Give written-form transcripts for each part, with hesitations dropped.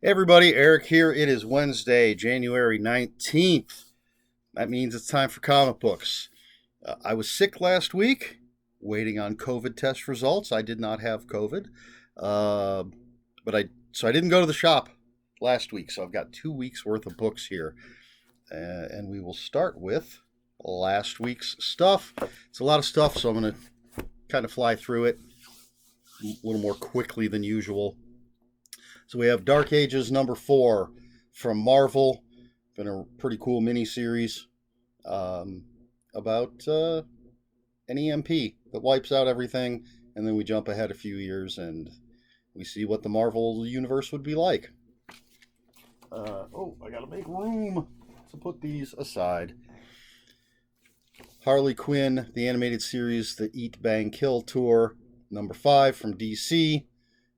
Hey everybody, Eric here. It is Wednesday, January 19th. That means it's time for comic books. I was sick last week, waiting on COVID test results. I did not have COVID, uh, so I didn't go to the shop last week. So I've got 2 weeks worth of books here, and we will start with last week's stuff. It's a lot of stuff, so I'm going to kind of fly through it a little more quickly than usual. So we have Dark Ages #4 from Marvel. Been a pretty cool mini-series about an EMP that wipes out everything, and then we jump ahead a few years and we see what the Marvel universe would be like. I gotta make room to put these aside. Harley Quinn, the animated series, the Eat, Bang, Kill Tour, #5 from DC.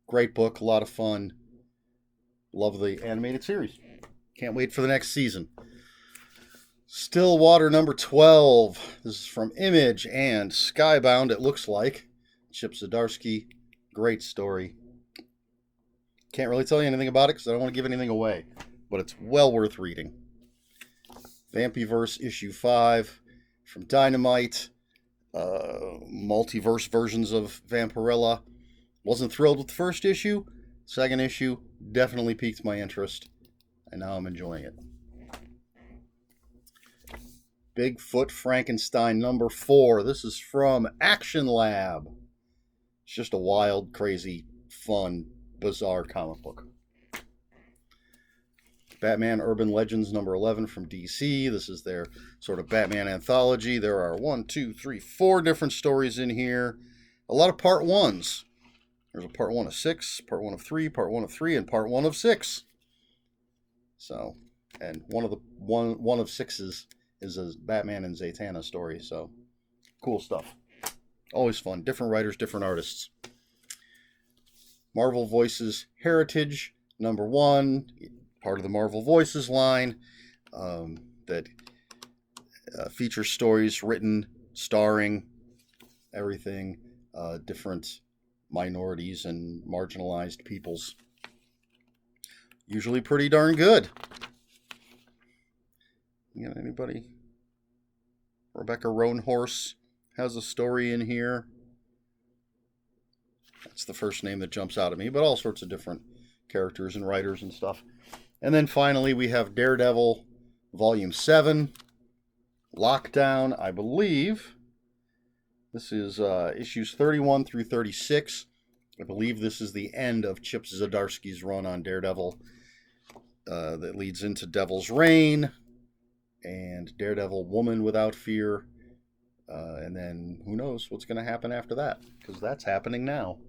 Great book, a lot of fun. Love the animated series. Can't wait for the next season. Stillwater #12. This is from Image and Skybound, it looks like. Chip Zdarsky. Great story. Can't really tell you anything about it because I don't want to give anything away, but it's well worth reading. Vampyverse Issue 5 from Dynamite. Multiverse versions of Vampirella. Wasn't thrilled with the first issue. Second issue definitely piqued my interest, and now I'm enjoying it. Bigfoot Frankenstein #4. This is from Action Lab. It's just a wild, crazy, fun, bizarre comic book. Batman Urban Legends #11 from DC. This is their sort of Batman anthology. There are 4 different stories in here. A lot of part ones. There's a part 1 of 6, part 1 of 3, part 1 of 3, and part 1 of 6. So, and one of 6's is a Batman and Zatanna story. So, cool stuff. Always fun. Different writers, different artists. Marvel Voices Heritage #1, part of the Marvel Voices line that features stories written, starring everything, different minorities and marginalized peoples. Usually pretty darn good. You got anybody? Rebecca Roanhorse has a story in here. That's the first name that jumps out at me, but all sorts of different characters and writers and stuff. And then finally we have Daredevil Volume 7, Lockdown, I believe. This is issues 31 through 36. I believe this is the end of Chip Zdarsky's run on Daredevil that leads into Devil's Reign and Daredevil Woman Without Fear. And then who knows what's going to happen after that, because that's happening now.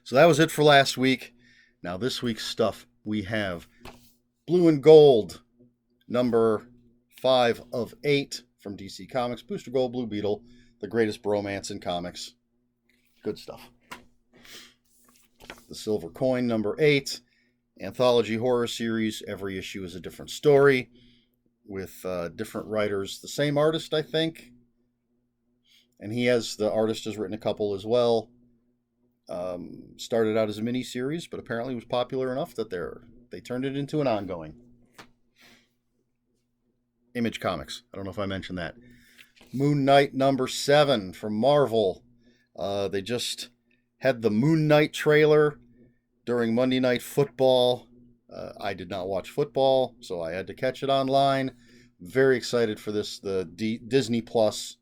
So that was it for last week. Now this week's stuff, we have Blue and Gold, #5 of 8 from DC Comics. Booster Gold, Blue Beetle, the greatest bromance in comics. Good stuff. The Silver Coin, #8. Anthology horror series. Every issue is a different story with different writers. The same artist, I think. And the artist has written a couple as well. Started out as a mini-series, but apparently was popular enough that they turned it into an ongoing. Image Comics. I don't know if I mentioned that. Moon Knight #7 from Marvel. They just had the Moon Knight trailer during Monday Night Football. I did not watch football, so I had to catch it online. Very excited for this, the Disney Plus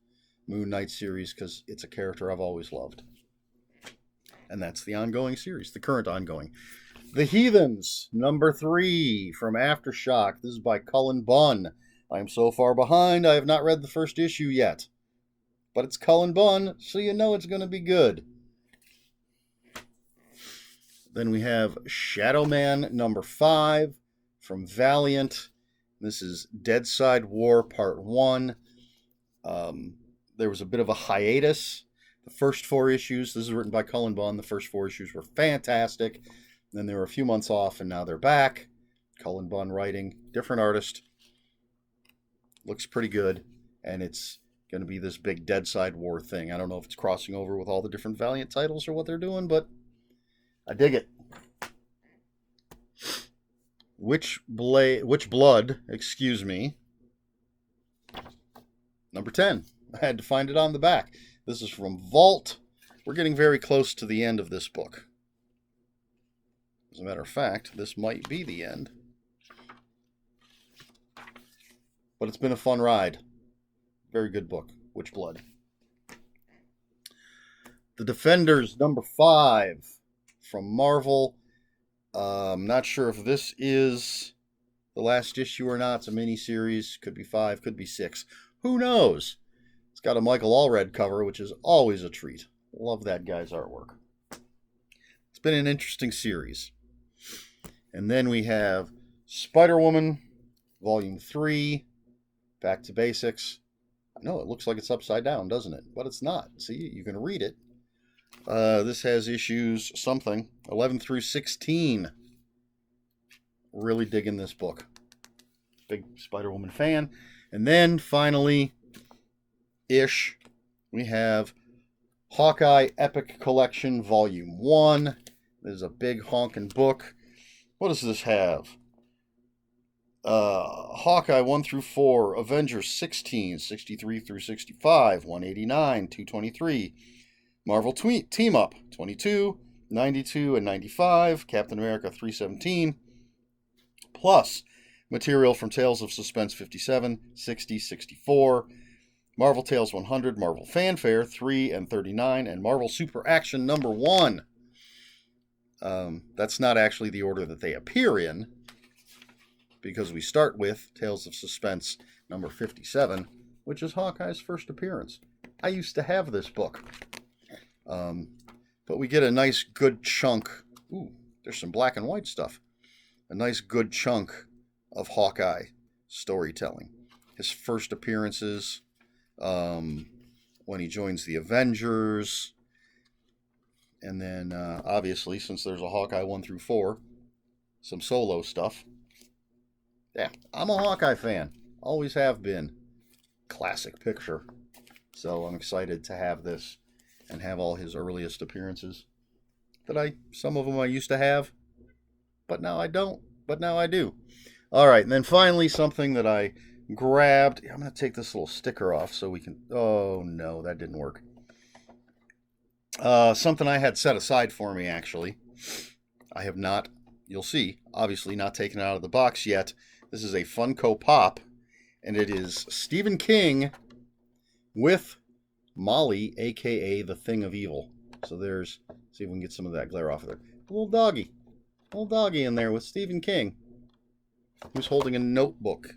Moon Knight series, because it's a character I've always loved. And that's the ongoing series, the current ongoing. The Heathens, #3 from Aftershock. This is by Cullen Bunn. I am so far behind, I have not read the first issue yet. But it's Cullen Bunn, so you know it's going to be good. Then we have Shadow Man #5 from Valiant. This is Deadside War Part 1. There was a bit of a hiatus. The first 4 issues, this is written by Cullen Bunn, the first 4 issues were fantastic. Then they were a few months off, and now they're back. Cullen Bunn writing, different artist. Looks pretty good, and it's going to be this big Deadside War thing. I don't know if it's crossing over with all the different Valiant titles or what they're doing, but I dig it. Witch Blood, excuse me. Number 10. I had to find it on the back. This is from Vault. We're getting very close to the end of this book. As a matter of fact, this might be the end. But it's been a fun ride. Very good book, Witch Blood. The Defenders, number 5 from Marvel. I'm not sure if this is the last issue or not. It's a mini-series. Could be 5, could be 6. Who knows? It's got a Michael Allred cover, which is always a treat. Love that guy's artwork. It's been an interesting series. And then we have Spider-Woman, Volume 3, Back to Basics. I know it looks like it's upside down, doesn't it? But it's not. See, you can read it. This has issues something 11 through 16. Really digging this book. Big Spider-Woman fan. And then finally, we have Hawkeye Epic Collection Volume 1. This is a big honking book. What does this have? Hawkeye 1 through 4, Avengers 16, 63 through 65, 189, 223, Marvel Team Up 22, 92, and 95, Captain America 317, plus material from Tales of Suspense 57, 60, 64, Marvel Tales 100, Marvel Fanfare 3 and 39, and Marvel Super Action number 1. That's not actually the order that they appear in, because we start with Tales of Suspense number 57, which is Hawkeye's first appearance. I used to have this book. But we get a nice good chunk. Ooh, there's some black and white stuff. A nice good chunk of Hawkeye storytelling. His first appearances, when he joins the Avengers, and then obviously, since there's a Hawkeye 1 through 4, some solo stuff. Yeah, I'm a Hawkeye fan. Always have been. Classic picture. So I'm excited to have this and have all his earliest appearances. Some of them I used to have, but now I don't. But now I do. All right, and then finally something that I grabbed. I'm going to take this little sticker off so we can... Oh, no, that didn't work. Something I had set aside for me, actually. I have not, you'll see, obviously not taken it out of the box yet. This is a Funko Pop, and it is Stephen King with Molly, a.k.a. the Thing of Evil. So there's, see if we can get some of that glare off of there. A little doggy in there with Stephen King, who's holding a notebook.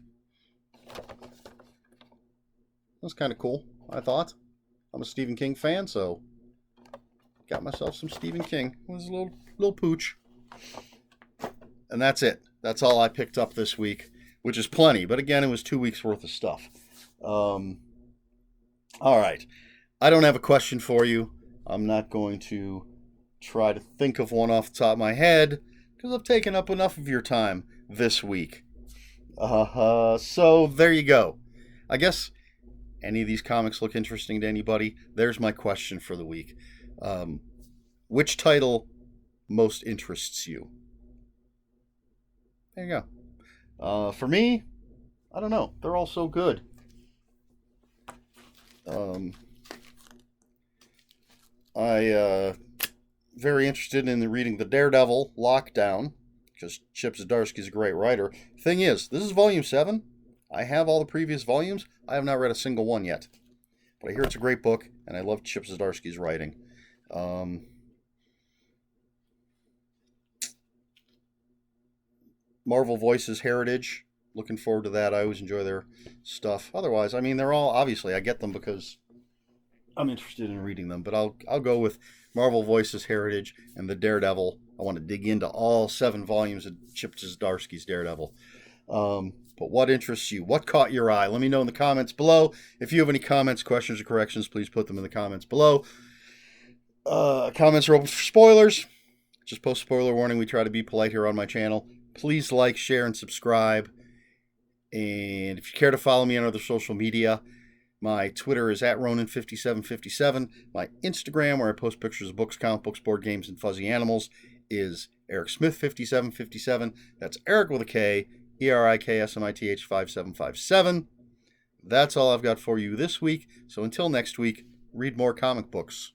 That's kind of cool, I thought. I'm a Stephen King fan, so got myself some Stephen King. It was a little pooch. And that's it. That's all I picked up this week, which is plenty. But again, it was 2 weeks worth of stuff. All right. I don't have a question for you. I'm not going to try to think of one off the top of my head because I've taken up enough of your time this week. So there you go. I guess any of these comics look interesting to anybody. There's my question for the week. Which title most interests you? There you go. For me, I don't know. They're all so good. Very interested in reading the Daredevil Lockdown, because Chip Zdarsky's a great writer. Thing is, this is volume 7. I have all the previous volumes. I have not read a single one yet. But I hear it's a great book, and I love Chip Zdarsky's writing. Marvel Voices Heritage. Looking forward to that. I always enjoy their stuff. Otherwise, I mean, they're all, obviously, I get them because I'm interested in reading them. But I'll go with Marvel Voices Heritage and the Daredevil. I want to dig into all 7 volumes of Chip Zdarsky's Daredevil. But what interests you? What caught your eye? Let me know in the comments below. If you have any comments, questions, or corrections, please put them in the comments below. Comments are open for spoilers. Just post spoiler warning. We try to be polite here on my channel. Please like, share, and subscribe. And if you care to follow me on other social media, my Twitter is @Ronin5757. My Instagram, where I post pictures of books, comic books, board games, and fuzzy animals, is Eric Smith 5757. That's Eric with a K, ERIKSMITH 5757. That's all I've got for you this week. So until next week, read more comic books.